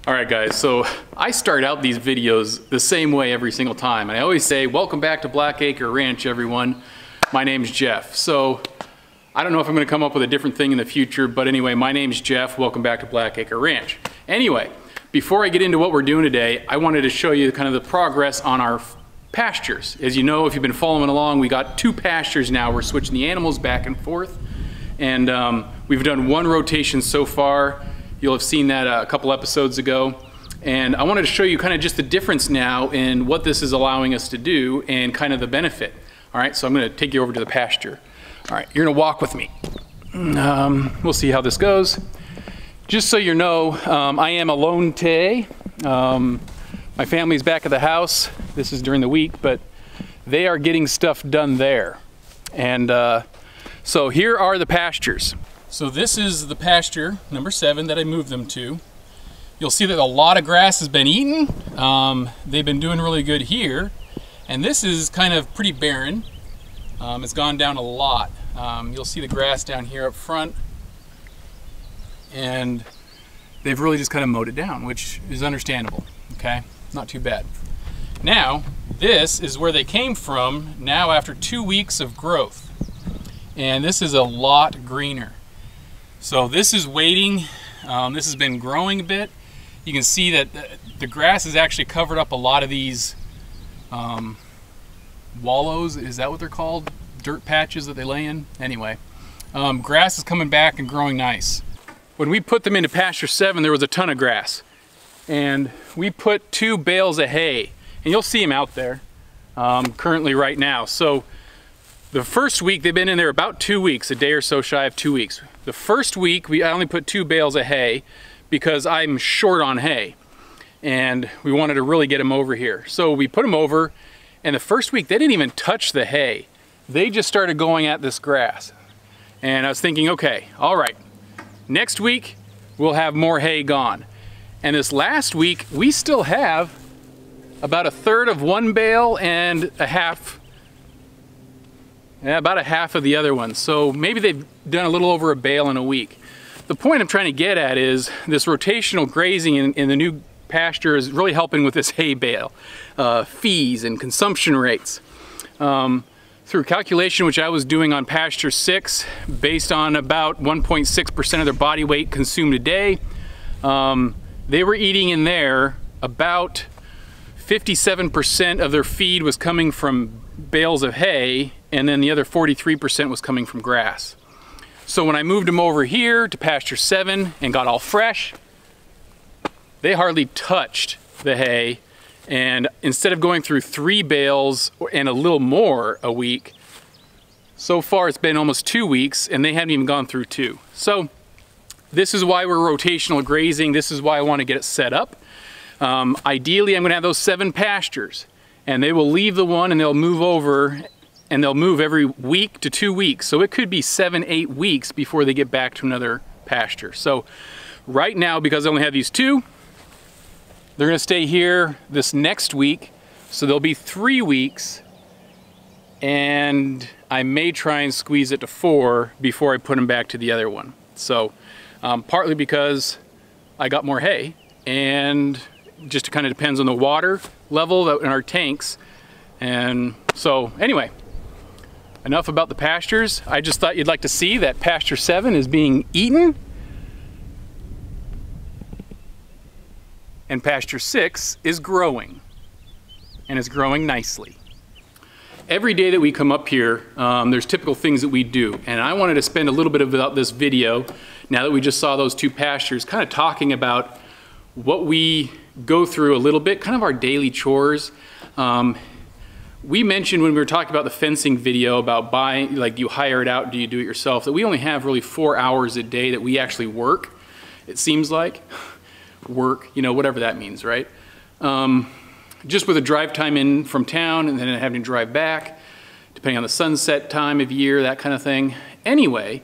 Alright guys, so I start out these videos the same way every single time, and I always say, welcome back to Blackacre Ranch everyone. My name's Jeff. So I don't know if I'm going to come up with a different thing in the future, but anyway, my name's Jeff. Welcome back to Blackacre Ranch. Anyway, before I get into what we're doing today, I wanted to show you kind of the progress on our pastures. As you know, if you've been following along, we got 2 pastures now. We're switching the animals back and forth, and we've done 1 rotation so far. You'll have seen that a couple episodes ago. And I wanted to show you kind of just the difference now in what this is allowing us to do and kind of the benefit. All right, so I'm gonna take you over to the pasture. All right, you're gonna walk with me. We'll see how this goes. Just so you know, I am alone today. My family's back at the house. This is during the week, but they are getting stuff done there. And so here are the pastures. So this is the pasture, number 7, that I moved them to. You'll see that a lot of grass has been eaten. They've been doing really good here. And this is kind of pretty barren. It's gone down a lot. You'll see the grass down here up front. And they've really just kind of mowed it down, which is understandable, okay? Not too bad. Now, this is where they came from now after 2 weeks of growth. And this is a lot greener. So this is waiting. This has been growing a bit. You can see that the grass has actually covered up a lot of these wallows. Is that what they're called? Dirt patches that they lay in? Anyway, grass is coming back and growing nice. When we put them into pasture 7, there was a ton of grass. And we put 2 bales of hay. And you'll see them out there currently right now. So the first week, they've been in there about 2 weeks, a day or so shy of 2 weeks. The first week, I only put 2 bales of hay because I'm short on hay. And we wanted to really get them over here. So we put them over, and the first week, they didn't even touch the hay. They just started going at this grass. And I was thinking, okay, all right, next week, we'll have more hay gone. And this last week, we still have about 1/3 of 1 bale and about a half of the other one. So maybe they've done a little over a bale in a week. The point I'm trying to get at is this rotational grazing in the new pasture is really helping with this hay bale, fees and consumption rates. Through calculation, which I was doing on pasture 6, based on about 1.6% of their body weight consumed a day, they were eating in there about 57% of their feed was coming from bales of hay, and then the other 43% was coming from grass. So when I moved them over here to pasture 7 and got all fresh, they hardly touched the hay. And instead of going through 3 bales and a little more a week, so far it's been almost 2 weeks and they haven't even gone through 2. So this is why we're rotational grazing. This is why I want to get it set up. Ideally, I'm going to have those 7 pastures, and they will leave the one and they'll move over, and they'll move every week to 2 weeks. So it could be 7-8 weeks before they get back to another pasture. So right now, because I only have these 2, they're going to stay here this next week. So there'll be 3 weeks, and I may try and squeeze it to 4 before I put them back to the other one. So partly because I got more hay, and just kind of depends on the water level in our tanks. And so anyway, enough about the pastures. I just thought you'd like to see that pasture 7 is being eaten, and pasture 6 is growing, and it's growing nicely. Every day that we come up here, there's typical things that we do, and I wanted to spend a little bit about this video, now that we just saw those 2 pastures, kind of talking about what we go through a little bit, kind of our daily chores. We mentioned when we were talking about the fencing video about buying, like, do you hire it out, do you do it yourself, that we only have really 4 hours a day that we actually work, it seems like. Work, you know, whatever that means, right? Just with a drive time in from town and then having to drive back, depending on the sunset time of year, that kind of thing. Anyway,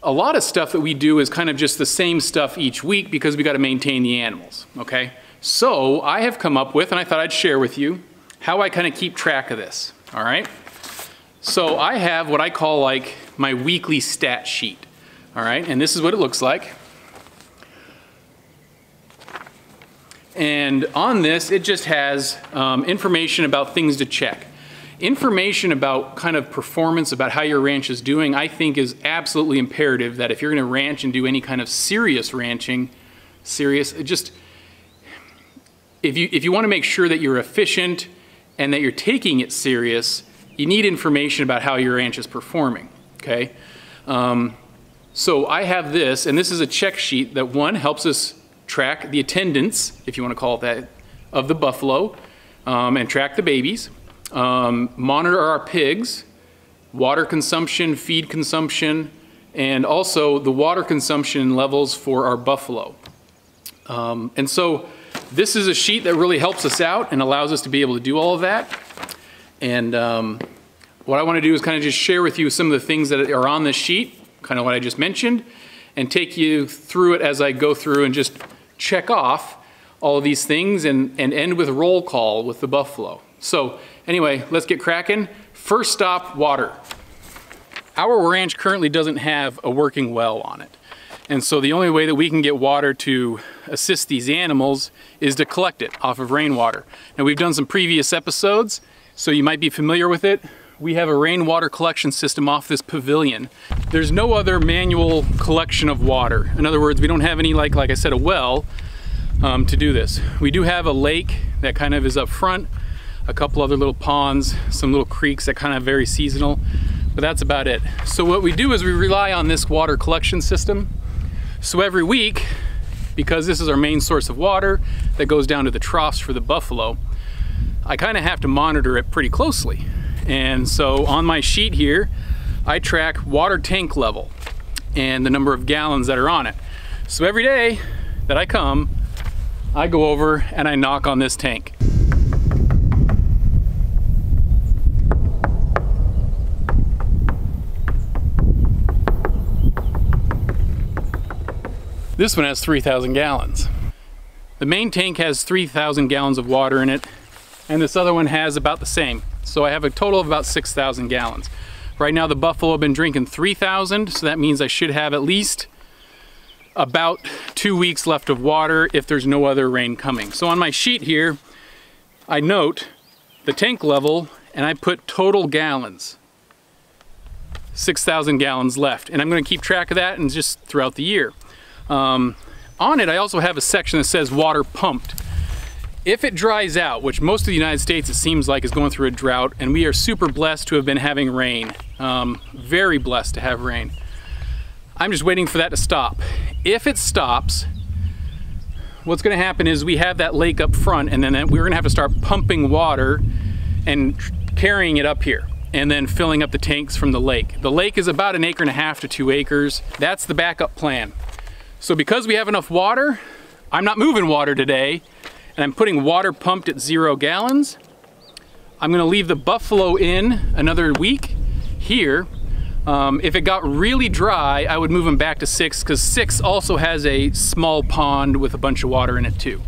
a lot of stuff that we do is kind of just the same stuff each week because we got to maintain the animals, okay? So I have come up with, and I thought I'd share with you, how I kind of keep track of this, all right? So I have what I call like my weekly stat sheet, all right? And this is what it looks like. And on this, it just has information about things to check. Information about kind of performance, about how your ranch is doing, I think is absolutely imperative that if you're gonna ranch and do any kind of serious ranching, if you wanna make sure that you're efficient and that you're taking it serious, you need information about how your ranch is performing, okay? So I have this, and this is a check sheet that one, helps us track the attendance, if you want to call it that, of the buffalo, and track the babies, monitor our pigs, water consumption, feed consumption, and also the water consumption levels for our buffalo. And so this is a sheet that really helps us out and allows us to be able to do all of that. And what I want to do is kind of just share with you some of the things that are on this sheet, kind of what I just mentioned, and take you through it as I go through and just check off all of these things and end with roll call with the buffalo. So anyway, let's get cracking. First stop, water. Our ranch currently doesn't have a working well on it. And so the only way that we can get water to assist these animals is to collect it off of rainwater. Now we've done some previous episodes, so you might be familiar with it. We have a rainwater collection system off this pavilion. There's no other manual collection of water. In other words, we don't have any, like I said, a well to do this. We do have a lake that kind of is up front, a couple other little ponds, some little creeks that kind of very seasonal, but that's about it. So what we do is we rely on this water collection system. So every week, because this is our main source of water that goes down to the troughs for the buffalo, I kind of have to monitor it pretty closely. And so on my sheet here, I track water tank level and the number of gallons that are on it. So every day that I come, I go over and I knock on this tank. This one has 3,000 gallons. The main tank has 3,000 gallons of water in it, and this other one has about the same. So I have a total of about 6,000 gallons. Right now the buffalo have been drinking 3,000, so that means I should have at least about 2 weeks left of water if there's no other rain coming. So on my sheet here, I note the tank level and I put total gallons. 6,000 gallons left, and I'm gonna keep track of that and just throughout the year. On it, I also have a section that says water pumped. If it dries out, which most of the United States it seems like is going through a drought, and we are super blessed to have been having rain, very blessed to have rain. I'm just waiting for that to stop. If it stops, what's gonna happen is we have that lake up front, and then we're gonna have to start pumping water and carrying it up here, and then filling up the tanks from the lake. The lake is about 1.5 acres to 2 acres. That's the backup plan. So because we have enough water, I'm not moving water today, and I'm putting water pumped at 0 gallons. I'm gonna leave the buffalo in another week here. If it got really dry, I would move them back to 6, because 6 also has a small pond with a bunch of water in it too.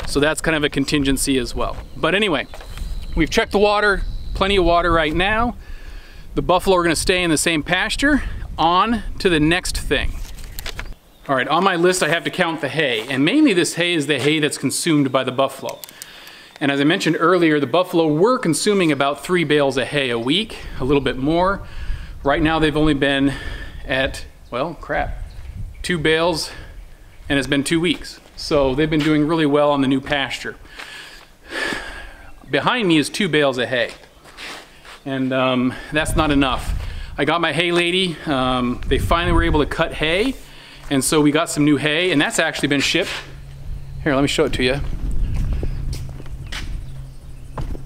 So that's kind of a contingency as well. But anyway, we've checked the water, plenty of water right now. The buffalo are gonna stay in the same pasture. On to the next thing. All right, on my list I have to count the hay, and mainly this hay is the hay that's consumed by the buffalo. And as I mentioned earlier, the buffalo were consuming about 3 bales of hay a week, a little bit more. Right now they've only been at, well, crap, 2 bales, and it's been 2 weeks. So they've been doing really well on the new pasture. Behind me is 2 bales of hay, and that's not enough. I got my hay lady, they finally were able to cut hay, and so we got some new hay, and that's actually been shipped. Here, let me show it to you.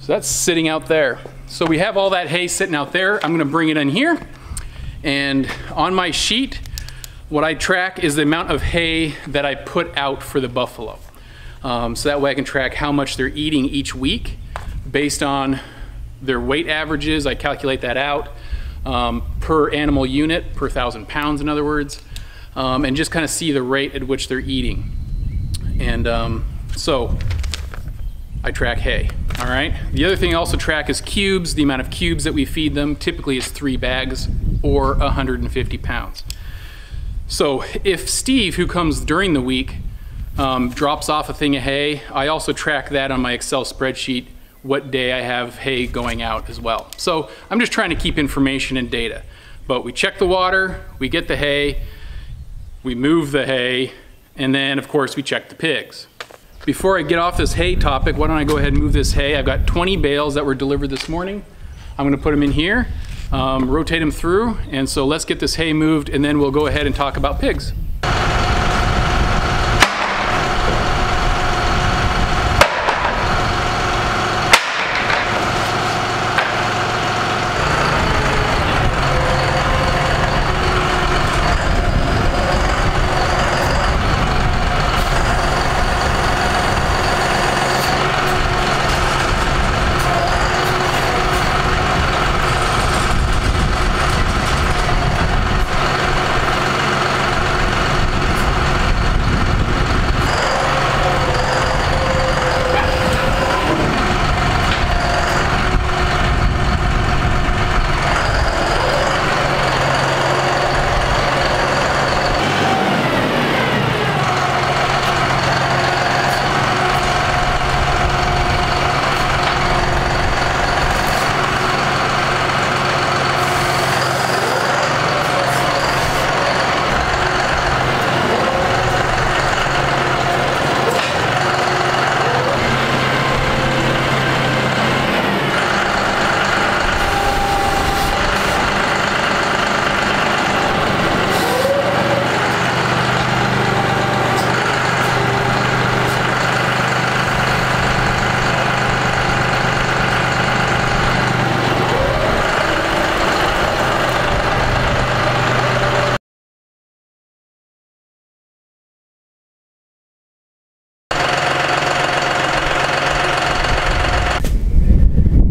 So that's sitting out there. So we have all that hay sitting out there. I'm gonna bring it in here, and on my sheet, what I track is the amount of hay that I put out for the buffalo. So that way I can track how much they're eating each week based on their weight averages. I calculate that out per animal unit, per 1,000 pounds in other words. And just kind of see the rate at which they're eating. And so I track hay, all right? The other thing I also track is cubes. The amount of cubes that we feed them typically is 3 bags or 150 pounds. So if Steve, who comes during the week, drops off a thing of hay. I also track that on my Excel spreadsheet, what day I have hay going out as well. So I'm just trying to keep information and data. But we check the water, we get the hay, we move the hay, and then of course we check the pigs. Before I get off this hay topic, why don't I go ahead and move this hay. I've got 20 bales that were delivered this morning. I'm gonna put them in here, rotate them through, and so let's get this hay moved and then we'll go ahead and talk about pigs.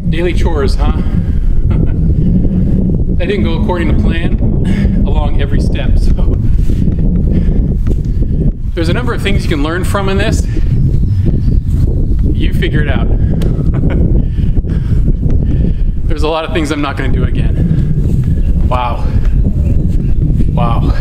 Daily chores, huh? That didn't go according to plan along every step, so there's a number of things you can learn from in this. You figure it out. There's a lot of things I'm not going to do again. Wow. Wow.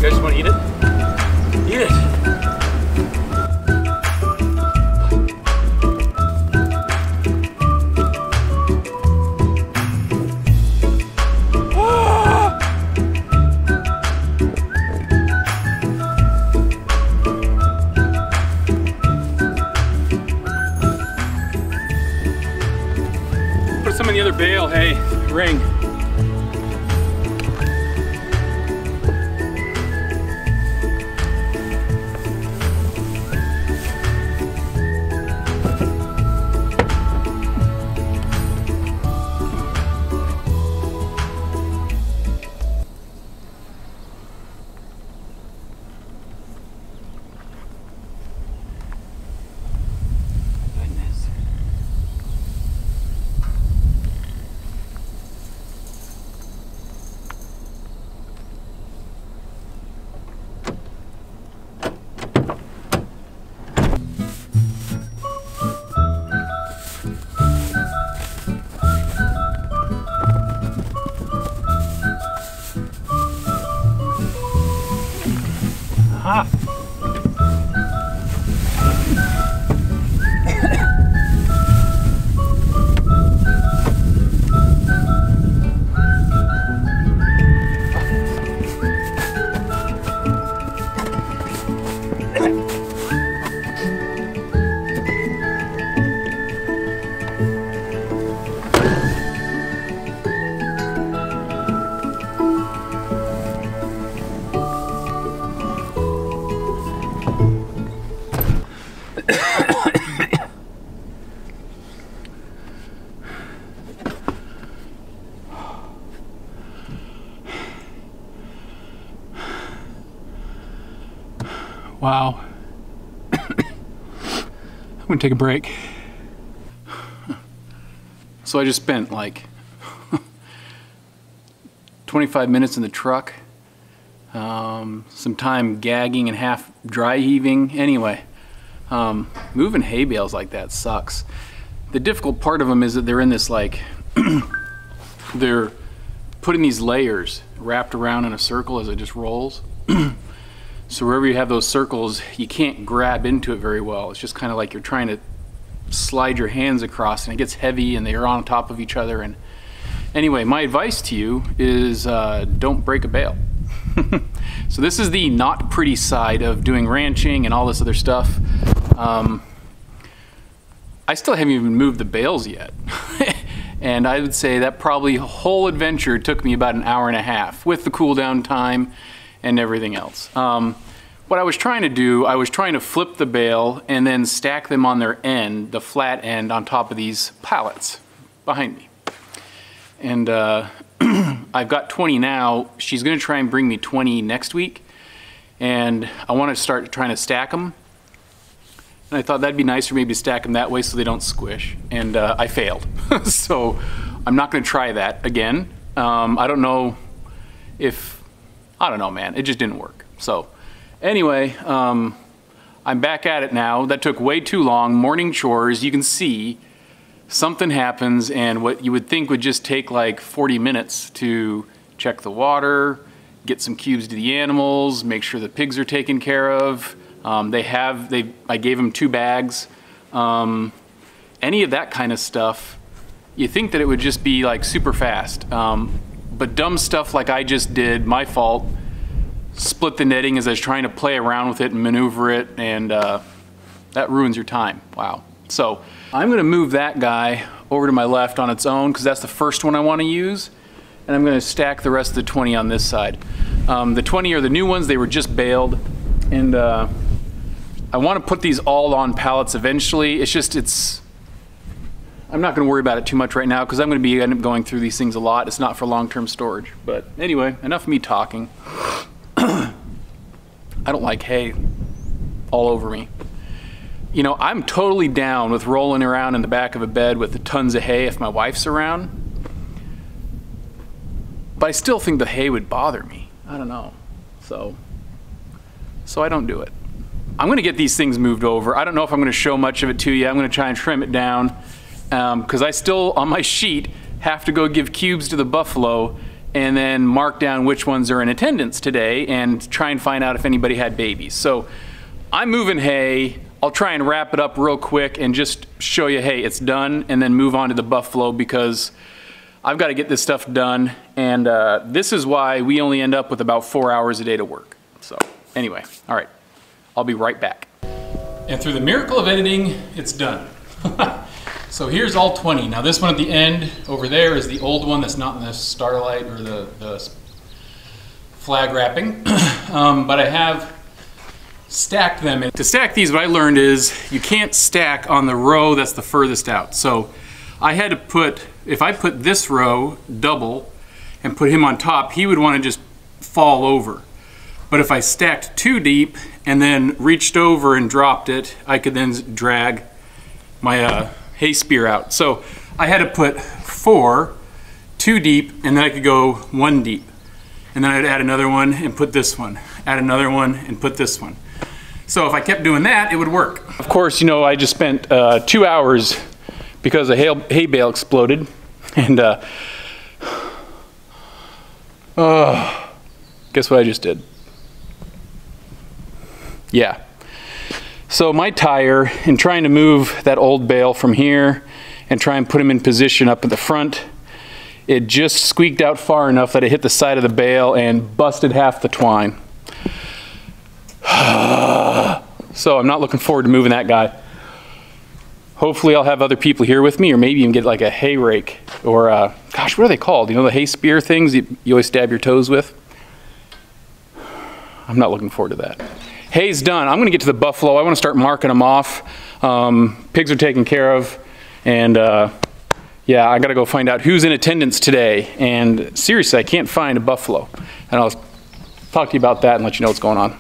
You guys want to eat it? Eat it! Put some in the other bale, hey, ring. Wow. I'm gonna take a break. So I just spent like 25 minutes in the truck, some time gagging and half dry heaving. Anyway, moving hay bales like that sucks. The difficult part of them is that they're in this like, they're putting these layers wrapped around in a circle as it just rolls. So wherever you have those circles, you can't grab into it very well. It's just kind of like you're trying to slide your hands across, and it gets heavy and they're on top of each other. And anyway, my advice to you is don't break a bale. So this is the not pretty side of doing ranching and all this other stuff. I still haven't even moved the bales yet. And I would say that probably whole adventure took me about an hour and a half with the cool down time and everything else. What I was trying to do, I was trying to flip the bale and then stack them on their end, the flat end, on top of these pallets behind me. And I've got 20 now. She's gonna try and bring me 20 next week. And I wanna start trying to stack them. And I thought that'd be nice for me to stack them that way so they don't squish. And I failed. So I'm not gonna try that again. I don't know if, I don't know, man, it just didn't work. So anyway, I'm back at it now. That took way too long. Morning chores, you can see something happens, and what you would think would just take like 40 minutes to check the water, get some cubes to the animals, make sure the pigs are taken care of. I gave them 2 bags. Any of that kind of stuff, you think that it would just be like super fast. But dumb stuff like I just did, my fault, split the netting as I was trying to play around with it and maneuver it, and that ruins your time. Wow. So I'm gonna move that guy over to my left on its own because that's the first one I wanna use, and I'm gonna stack the rest of the 20 on this side. The 20 are the new ones, they were just baled, and I wanna put these all on pallets eventually. I'm not gonna worry about it too much right now because I'm gonna end up going through these things a lot. It's not for long-term storage. But anyway, enough of me talking. I don't like hay all over me. You know, I'm totally down with rolling around in the back of a bed with tons of hay if my wife's around. But I still think the hay would bother me. I don't know. So I don't do it. I'm gonna get these things moved over. I don't know if I'm gonna show much of it to you. I'm gonna try and trim it down because I still, on my sheet, have to go give cubes to the buffalo and then mark down which ones are in attendance today and try and find out if anybody had babies. So I'm moving hay. I'll try and wrap it up real quick and just show you, hey, it's done, and then move on to the buffalo because I've got to get this stuff done. And this is why we only end up with about 4 hours a day to work. So anyway, all right, I'll be right back. And through the miracle of editing, it's done. So here's all 20. Now this one at the end over there is the old one that's not in the starlight or the flag wrapping. But I have stacked them. And to stack these, what I learned is you can't stack on the row that's the furthest out. So I had to put, if I put this row double and put him on top, he would want to just fall over. But if I stacked too deep and then reached over and dropped it, I could then drag my hay spear out. So I had to put 4 too deep, and then I could go 1 deep. And then I'd add another one and put this one, add another one and put this one. So if I kept doing that, it would work. Of course, you know, I just spent 2 hours because a hay bale exploded. And guess what I just did? Yeah. So my tire, in trying to move that old bale from here and try and put him in position up at the front, it just squeaked out far enough that it hit the side of the bale and busted half the twine. So I'm not looking forward to moving that guy. Hopefully I'll have other people here with me, or maybe even get like a hay rake or gosh, what are they called? You know, the hay spear things you always stab your toes with? I'm not looking forward to that. Hay's done. I'm gonna get to the buffalo. I wanna start marking them off. Pigs are taken care of. And yeah, I gotta go find out who's in attendance today. And seriously, I can't find a buffalo. And I'll talk to you about that and let you know what's going on.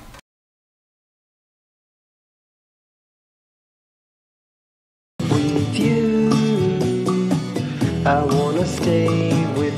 with you. I wanna stay with